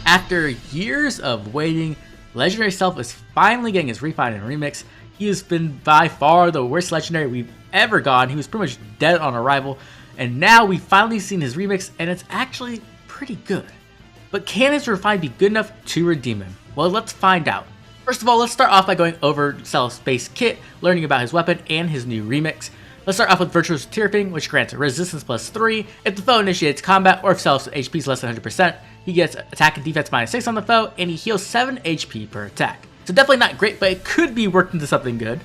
After years of waiting, Legendary Seliph is finally getting his refine and remix. He has been by far the worst legendary we've ever gotten. He was pretty much dead on arrival, and now we've finally seen his remix, and it's actually pretty good. But can his refine be good enough to redeem him? Well, let's find out. First of all, let's start off by going over Seliph's base kit, learning about his weapon and his new remix. Let's start off with Virtuous Tearfing, which grants resistance plus 3 if the foe initiates combat, or if Seliph's HP is less than 100%. He gets attack and defense minus 6 on the foe, and he heals 7 HP per attack. So definitely not great, but it could be worked into something good.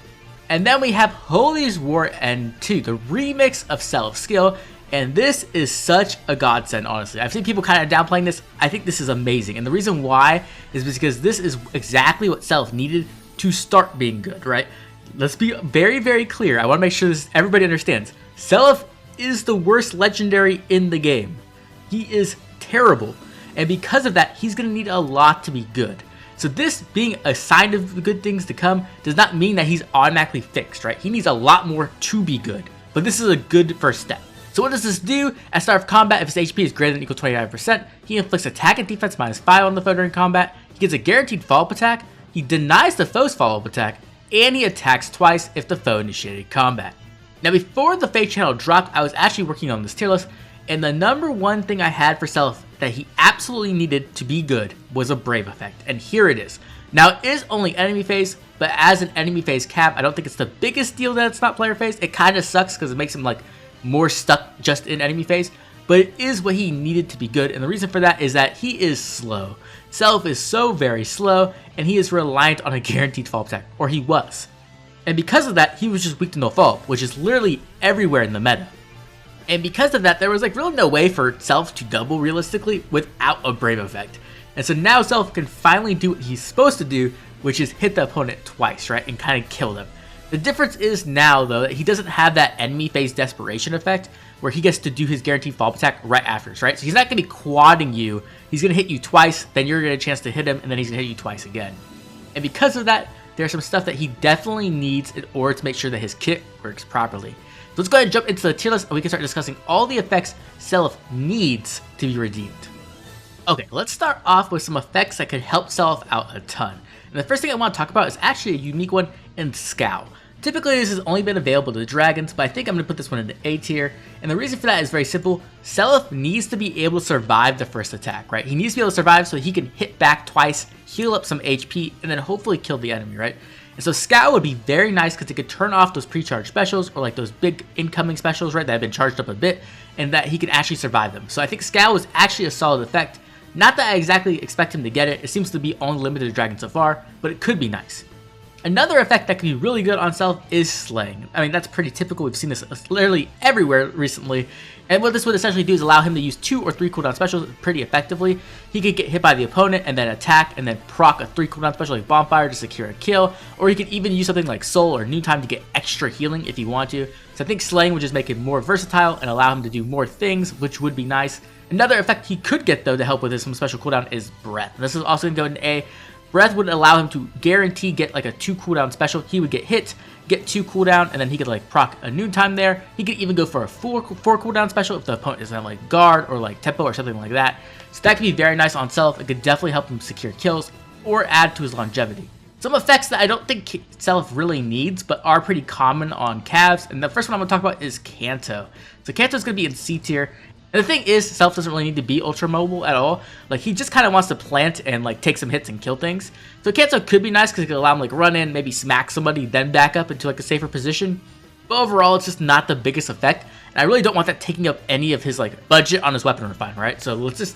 And then we have Holy's War N2, the remix of Seliph's skill, and this is such a godsend, honestly. I've seen people kind of downplaying this. I think this is amazing, and the reason why is because this is exactly what Seliph needed to start being good, right? Let's be very, very clear. I want to make sure everybody understands. Seliph is the worst legendary in the game. He is terrible. And because of that, he's going to need a lot to be good. So this being a sign of the good things to come does not mean that he's automatically fixed, right? He needs a lot more to be good. But this is a good first step. So what does this do? At start of combat, if his HP is greater than or equal to 29%, he inflicts attack and defense minus 5 on the foe during combat. He gets a guaranteed follow-up attack. He denies the foe's follow-up attack. And he attacks twice if the foe initiated combat. Now before the Fate Channel dropped, I was actually working on this tier list, and the number one thing I had for Seliph that he absolutely needed to be good was a Brave effect, and here it is. Now it is only enemy phase, but as an enemy phase cap, I don't think it's the biggest deal that it's not player phase. It kind of sucks because it makes him like more stuck just in enemy phase, but it is what he needed to be good, and the reason for that is that he is slow. Seliph is so very slow, and he is reliant on a guaranteed follow-up attack, or he was. And because of that, he was just weak to no follow-up, which is literally everywhere in the meta. And because of that, there was like really no way for Seliph to double realistically without a Brave effect. And so now Seliph can finally do what he's supposed to do, which is hit the opponent twice, right, and kind of kill them. The difference is now, though, that he doesn't have that enemy phase desperation effect, where he gets to do his guaranteed follow-up attack right after, right? So he's not going to be quadding you. He's going to hit you twice, then you're going to get a chance to hit him, and then he's going to hit you twice again. And because of that, there's some stuff that he definitely needs in order to make sure that his kit works properly. So let's go ahead and jump into the tier list, and we can start discussing all the effects Seliph needs to be redeemed. Okay, let's start off with some effects that could help Seliph out a ton. And the first thing I want to talk about is actually a unique one in Scowl. Typically, this has only been available to dragons, but I think I'm going to put this one in the A tier. And the reason for that is very simple. Seliph needs to be able to survive the first attack, right? He needs to be able to survive so he can hit back twice, heal up some HP, and then hopefully kill the enemy, right? And so Scowl would be very nice because it could turn off those pre-charged specials, or like those big incoming specials, right, that have been charged up a bit, and that he can actually survive them. So I think Scowl is actually a solid effect. Not that I exactly expect him to get it. It seems to be only limited to dragons so far, but it could be nice. Another effect that could be really good on Seliph is Slaying. I mean, that's pretty typical. We've seen this literally everywhere recently. And what this would essentially do is allow him to use 2 or 3 cooldown specials pretty effectively. He could get hit by the opponent and then attack and then proc a 3 cooldown special like Bonfire to secure a kill. Or he could even use something like Soul or Noontime to get extra healing if you want to. So I think Slaying would just make him more versatile and allow him to do more things, which would be nice. Another effect he could get, though, to help with some special cooldown is Breath. And this is also going to go into A. Breath would allow him to guarantee get like a 2 cooldown special. He would get hit, get 2 cooldown, and then he could like proc a Noontime there. He could even go for a 4 cooldown special if the opponent doesn't have like guard or like tempo or something like that. So that could be very nice on Seliph. It could definitely help him secure kills or add to his longevity. Some effects that I don't think Seliph really needs, but are pretty common on Cavs, and the first one I'm going to talk about is Canto. So Canto is going to be in C tier. And the thing is, Seliph doesn't really need to be ultra mobile at all. Like, he just kind of wants to plant and like take some hits and kill things. So Canto could be nice because it could allow him like run in, maybe smack somebody, then back up into like a safer position. But overall, it's just not the biggest effect. And I really don't want that taking up any of his like budget on his weapon refine, right? So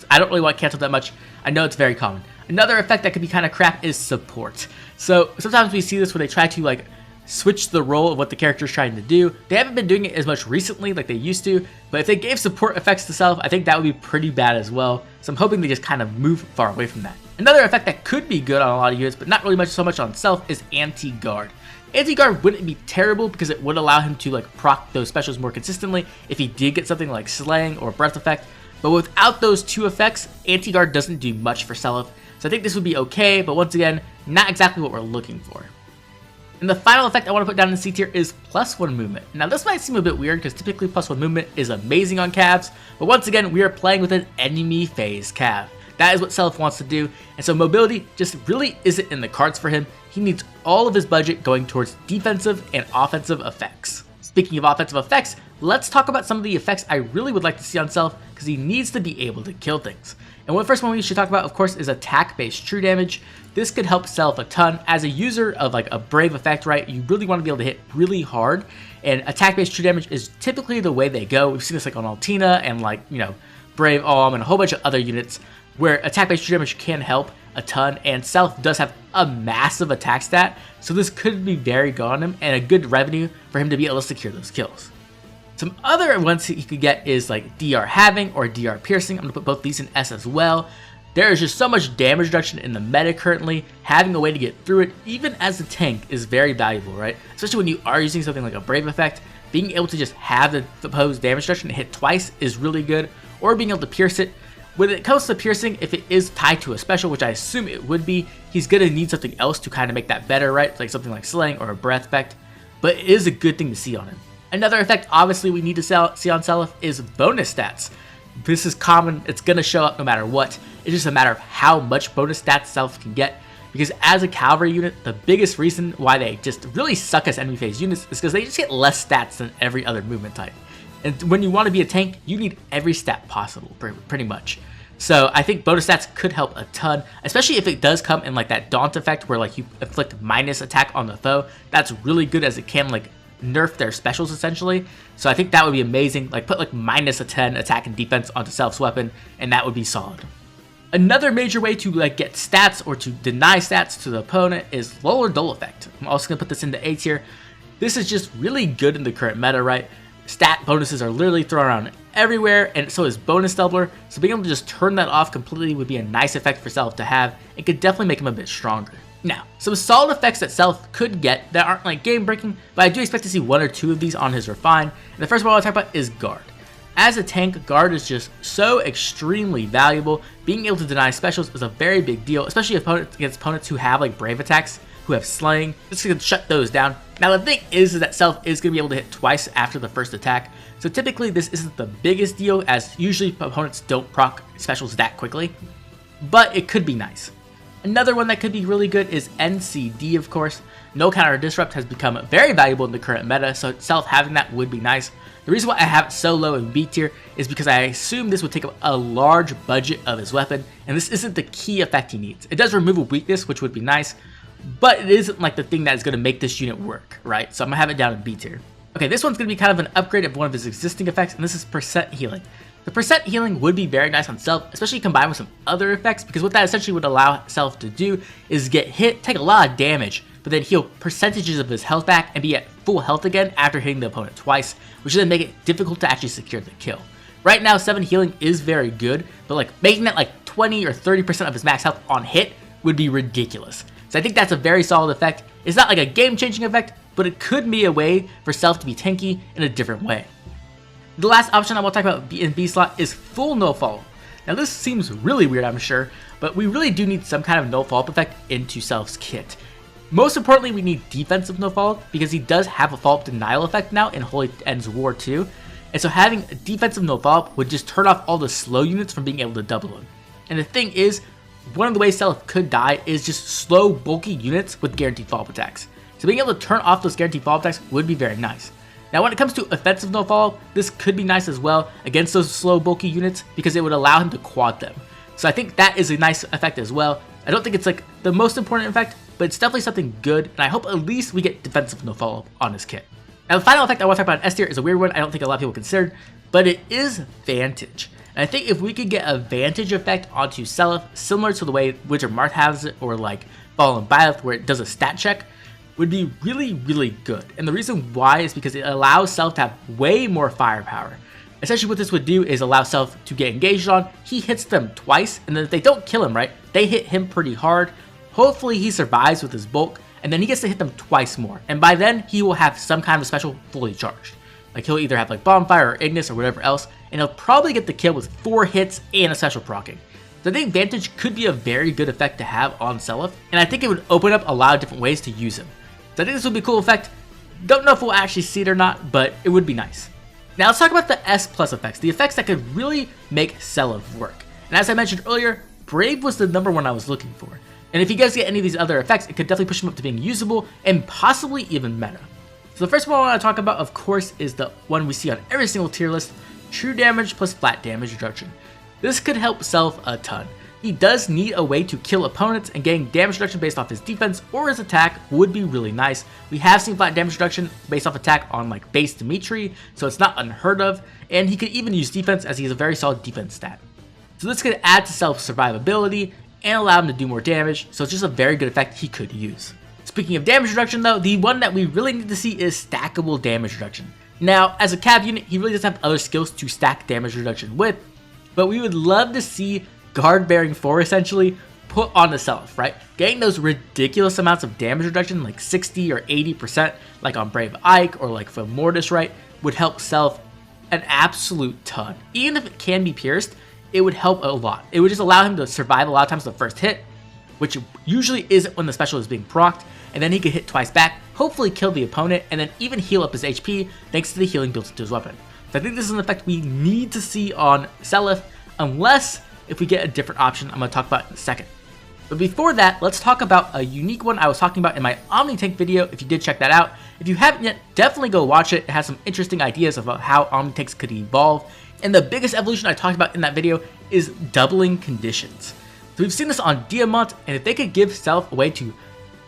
I don't really want Canto that much. I know it's very common. Another effect that could be kind of crap is support. So sometimes we see this where they try to like switch the role of what the character is trying to do. They haven't been doing it as much recently like they used to, but if they gave support effects to Seliph, I think that would be pretty bad as well. So I'm hoping they just kind of move far away from that. Another effect that could be good on a lot of units, but not really so much on Seliph, is Anti-Guard. Anti-Guard wouldn't be terrible because it would allow him to like proc those specials more consistently if he did get something like Slaying or Breath effect. But without those 2 effects, Anti-Guard doesn't do much for Seliph. So I think this would be okay, but once again, not exactly what we're looking for. And the final effect I want to put down in C tier is +1 movement. Now this might seem a bit weird because typically +1 movement is amazing on Cavs, but once again we are playing with an enemy phase Cav. That is what Seliph wants to do, and so mobility just really isn't in the cards for him. He needs all of his budget going towards defensive and offensive effects. Speaking of offensive effects, let's talk about some of the effects I really would like to see on Seliph because he needs to be able to kill things. And the first one we should talk about, of course, is attack-based true damage. This could help Seliph a ton. As a user of like a Brave effect, right, you really want to be able to hit really hard, and attack-based true damage is typically the way they go. We've seen this like on Altina and like, you know, Brave and a whole bunch of other units where attack-based true damage can help a ton, and Seliph does have a massive attack stat, so this could be very good on him and a good revenue for him to be able to secure those kills. Some other ones he could get is like DR Halving or DR Piercing. I'm going to put both these in S as well. There is just so much damage reduction in the meta currently. Having a way to get through it, even as a tank, is very valuable, right? Especially when you are using something like a Brave effect. Being able to just have the opposed damage reduction and hit twice is really good, or being able to pierce it. When it comes to piercing, if it is tied to a special, which I assume it would be, he's going to need something else to kind of make that better, right? Like something like Slaying or a Breath effect, but it is a good thing to see on him. Another effect, obviously, we need to see on Seliph is bonus stats. This is common, it's going to show up no matter what. It's just a matter of how much bonus stats Seliph can get, because as a cavalry unit, the biggest reason why they just really suck as enemy phase units is because they just get less stats than every other movement type. And when you want to be a tank, you need every stat possible, pretty much. So I think bonus stats could help a ton, especially if it does come in like that Daunt effect where like you inflict minus attack on the foe. That's really good as it can like nerf their specials essentially. So I think that would be amazing. Like put like minus a 10 attack and defense onto Seliph's weapon, and that would be solid. Another major way to like get stats or to deny stats to the opponent is Lull or Dull effect. I'm also going to put this into A tier. This is just really good in the current meta, right? Stat bonuses are literally thrown around everywhere, and so is bonus doubler, so being able to just turn that off completely would be a nice effect for Seliph to have. It could definitely make him a bit stronger. Now, some solid effects that Seliph could get that aren't like game breaking, but I do expect to see 1 or 2 of these on his Refine, and the first one I want to talk about is Guard. As a tank, Guard is just so extremely valuable. Being able to deny specials is a very big deal, especially against opponents who have like Brave attacks, who have Slaying. This can shut those down. Now the thing is that Seliph is going to be able to hit twice after the first attack, so typically this isn't the biggest deal as usually opponents don't proc specials that quickly, but it could be nice. Another one that could be really good is NCD, of course. No Counter Disrupt has become very valuable in the current meta, so Seliph having that would be nice. The reason why I have it so low in B tier is because I assume this would take up a large budget of his weapon, and this isn't the key effect he needs. It does remove a weakness, which would be nice, but it isn't like the thing that is going to make this unit work, right? So I'm going to have it down in B tier. Okay, this one's going to be kind of an upgrade of one of his existing effects, and this is percent healing. The percent healing would be very nice on Seliph, especially combined with some other effects, because what that essentially would allow Seliph to do is get hit, take a lot of damage, but then heal percentages of his health back and be at full health again after hitting the opponent twice, which then make it difficult to actually secure the kill. Right now, 7 healing is very good, but like making that like 20 or 30% of his max health on hit would be ridiculous. So I think that's a very solid effect. It's not like a game-changing effect, but it could be a way for Seliph to be tanky in a different way. The last option I want to talk about in B slot is full no follow. Now this seems really weird, I'm sure, but we really do need some kind of no follow-up effect into Seliph's kit. Most importantly, we need defensive no follow-up because he does have a follow-up denial effect now in Holy End's War 2. And so having a defensive no follow-up would just turn off all the slow units from being able to double him. And the thing is, one of the ways Seliph could die is just slow, bulky units with guaranteed follow-up attacks. So being able to turn off those guaranteed follow-up attacks would be very nice. Now when it comes to offensive no follow-up, this could be nice as well against those slow, bulky units because it would allow him to quad them. So I think that is a nice effect as well. I don't think it's like the most important effect, but it's definitely something good, and I hope at least we get defensive no follow-up on his kit. Now the final effect I want to talk about in S tier is a weird one I don't think a lot of people considered, but it is Vantage. And I think if we could get a Vantage effect onto Seliph, similar to the way Wizard Marth has it, or like Fallen Byleth where it does a stat check, would be really, really good. And the reason why is because it allows Seliph to have way more firepower. Essentially what this would do is allow Seliph to get engaged on, he hits them twice, and then if they don't kill him, right, they hit him pretty hard. Hopefully he survives with his bulk, and then he gets to hit them twice more. And by then, he will have some kind of special fully charged. Like he'll either have like Bonfire or Ignis or whatever else, and he'll probably get the kill with 4 hits and a special proccing. So I think Vantage could be a very good effect to have on Seliph, and I think it would open up a lot of different ways to use him. So I think this would be a cool effect. Don't know if we'll actually see it or not, but it would be nice. Now let's talk about the S+ effects, the effects that could really make Seliph work. And as I mentioned earlier, Brave was the number one I was looking for. And if you guys get any of these other effects, it could definitely push him up to being usable and possibly even meta. So the first one I want to talk about, of course, is the one we see on every single tier list, true damage plus flat damage reduction. This could help Seliph a ton. He does need a way to kill opponents, and getting damage reduction based off his defense or his attack would be really nice. We have seen flat damage reduction based off attack on like base Dimitri, so it's not unheard of, and he could even use defense as he has a very solid defense stat. So this could add to Seliph's survivability and allow him to do more damage, so it's just a very good effect he could use. Speaking of damage reduction though, the one that we really need to see is stackable damage reduction. Now, as a cav unit, he really doesn't have other skills to stack damage reduction with, but we would love to see Guard Bearing 4 essentially put on the Seliph, right? Getting those ridiculous amounts of damage reduction, like 60 or 80%, like on Brave Ike or like for Mortis, right, would help Seliph an absolute ton. Even if it can be pierced, it would help a lot. It would just allow him to survive a lot of times the first hit, which usually isn't when the special is being procced, and then he could hit twice back, hopefully kill the opponent, and then even heal up his HP thanks to the healing built into his weapon. So I think this is an effect we need to see on Seliph, unless if we get a different option I'm going to talk about in a second. But before that, let's talk about a unique one I was talking about in my Omni Tank video, if you did check that out. If you haven't yet, definitely go watch it. It has some interesting ideas about how Omni Tanks could evolve. And the biggest evolution I talked about in that video is doubling conditions. So we've seen this on Diamant, and if they could give Seliph a way to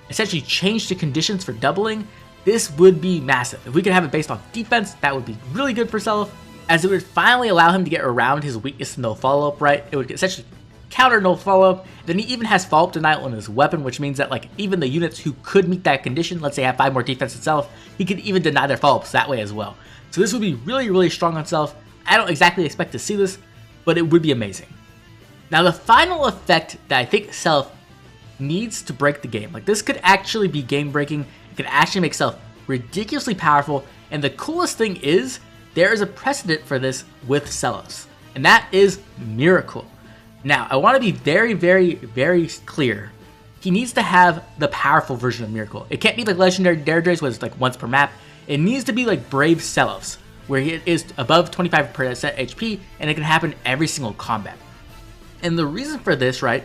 essentially change the conditions for doubling, this would be massive. If we could have it based off defense, that would be really good for Seliph, as it would finally allow him to get around his weakness to no follow-up, right? It would essentially counter no follow-up. Then he even has follow-up denial on his weapon, which means that like even the units who could meet that condition, let's say have 5 more defense itself, he could even deny their follow-ups that way as well. So this would be really, really strong on Seliph. I don't exactly expect to see this, but it would be amazing. Now the final effect that I think Seliph needs to break the game, like this could actually be game breaking, it could actually make Seliph ridiculously powerful, and the coolest thing is, there is a precedent for this with Seliph, and that is Miracle. Now, I want to be very, very, very clear. He needs to have the powerful version of Miracle. It can't be like Legendary Daredrays, where it's like once per map. It needs to be like Brave Seliph's, where it is above 25% HP, and it can happen every single combat. And the reason for this, right,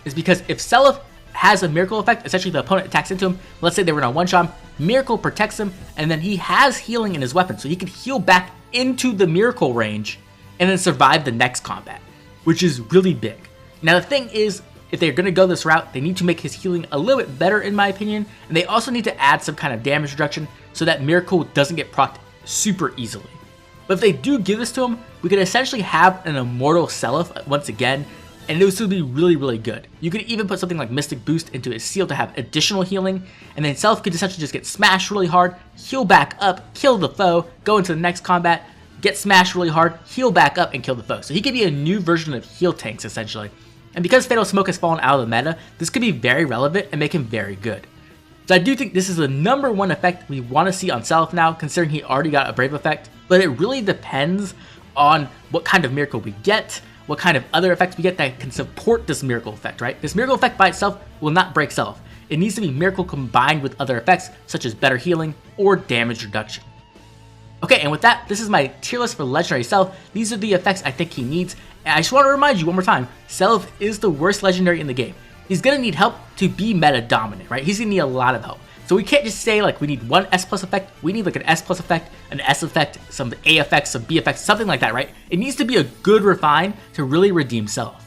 is because if Seliph has a Miracle effect, essentially the opponent attacks into him, let's say they were on one-shot, Miracle protects him, and then he has healing in his weapon, so he can heal back into the Miracle range and then survive the next combat, which is really big. Now the thing is, if they're going to go this route, they need to make his healing a little bit better in my opinion, and they also need to add some kind of damage reduction so that Miracle doesn't get procced super easily. But if they do give this to him, we could essentially have an immortal Seliph once again, and this would be really, really good. You could even put something like Mystic Boost into his seal to have additional healing, and then Seliph could essentially just get smashed really hard, heal back up, kill the foe, go into the next combat, get smashed really hard, heal back up, and kill the foe. So he could be a new version of heal tanks, essentially. And because Fatal Smoke has fallen out of the meta, this could be very relevant and make him very good. So I do think this is the #1 effect we want to see on Seliph now, considering he already got a Brave effect, but it really depends on what kind of Miracle we get, what kind of other effects we get that can support this Miracle effect, right? This Miracle effect by itself will not break Seliph. It needs to be Miracle combined with other effects, such as better healing or damage reduction. Okay, and with that, this is my tier list for Legendary Seliph. These are the effects I think he needs, and I just want to remind you one more time, Seliph is the worst Legendary in the game. He's going to need help to be meta dominant, right? He's going to need a lot of help. So we can't just say like we need one S+ effect, we need like an S+ effect, an S effect, some A effects, some B effects, something like that, right? It needs to be a good refine to really redeem Seliph.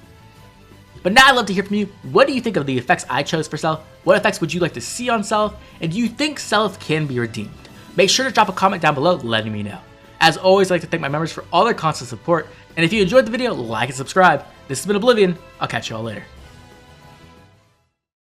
But now I'd love to hear from you. What do you think of the effects I chose for Seliph? What effects would you like to see on Seliph? And do you think Seliph can be redeemed? Make sure to drop a comment down below letting me know. As always, I'd like to thank my members for all their constant support. And if you enjoyed the video, like and subscribe. This has been Oblivion. I'll catch you all later.